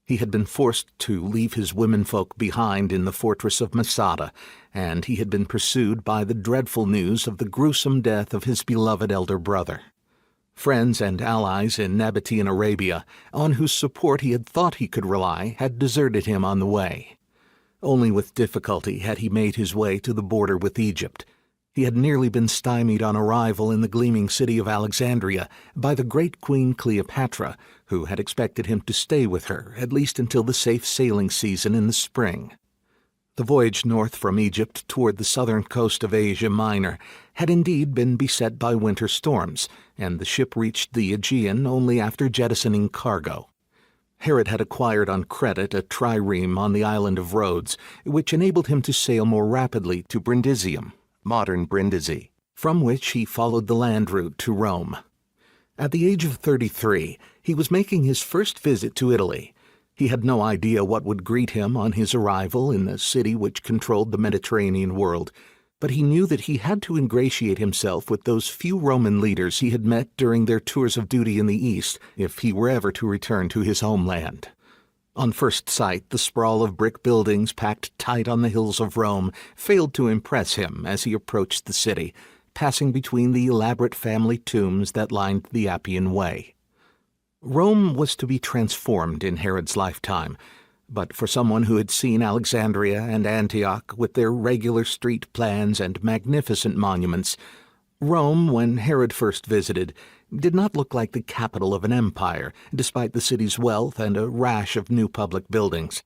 He had been forced to leave his womenfolk behind in the fortress of Masada, and he had been pursued by the dreadful news of the gruesome death of his beloved elder brother. Friends and allies in Nabatean Arabia, on whose support he had thought he could rely, had deserted him on the way. Only with difficulty had he made his way to the border with Egypt. He had nearly been stymied on arrival in the gleaming city of Alexandria by the great Queen Cleopatra, who had expected him to stay with her at least until the safe sailing season in the spring. The voyage north from Egypt toward the southern coast of Asia Minor had indeed been beset by winter storms, and the ship reached the Aegean only after jettisoning cargo. Herod had acquired on credit a trireme on the island of Rhodes, which enabled him to sail more rapidly to Brindisium, modern Brindisi, from which he followed the land route to Rome. At the age of 33, he was making his first visit to Italy. He had no idea what would greet him on his arrival in the city which controlled the Mediterranean world, but he knew that he had to ingratiate himself with those few Roman leaders he had met during their tours of duty in the East if he were ever to return to his homeland. On first sight, the sprawl of brick buildings packed tight on the hills of Rome failed to impress him as he approached the city, passing between the elaborate family tombs that lined the Appian Way. Rome was to be transformed in Herod's lifetime, but for someone who had seen Alexandria and Antioch with their regular street plans and magnificent monuments, Rome, when Herod first visited, did not look like the capital of an empire, despite the city's wealth and a rash of new public buildings.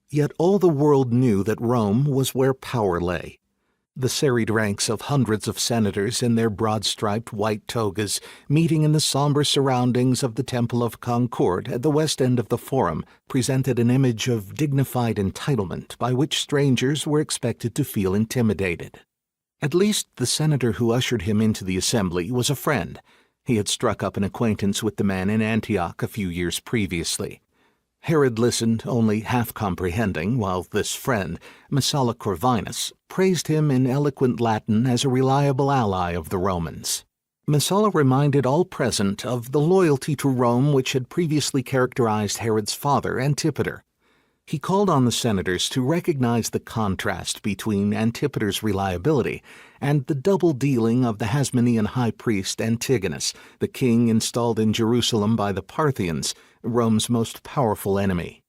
Yet all the world knew that Rome was where power lay. The serried ranks of hundreds of senators in their broad-striped white togas, meeting in the somber surroundings of the Temple of Concord at the west end of the Forum, presented an image of dignified entitlement by which strangers were expected to feel intimidated. At least the senator who ushered him into the assembly was a friend. He had struck up an acquaintance with the man in Antioch a few years previously. Herod listened, only half comprehending, while this friend, Messala Corvinus, praised him in eloquent Latin as a reliable ally of the Romans. Messala reminded all present of the loyalty to Rome which had previously characterized Herod's father, Antipater. He called on the senators to recognize the contrast between Antipater's reliability and the double dealing of the Hasmonean high priest Antigonus, the king installed in Jerusalem by the Parthians, Rome's most powerful enemy.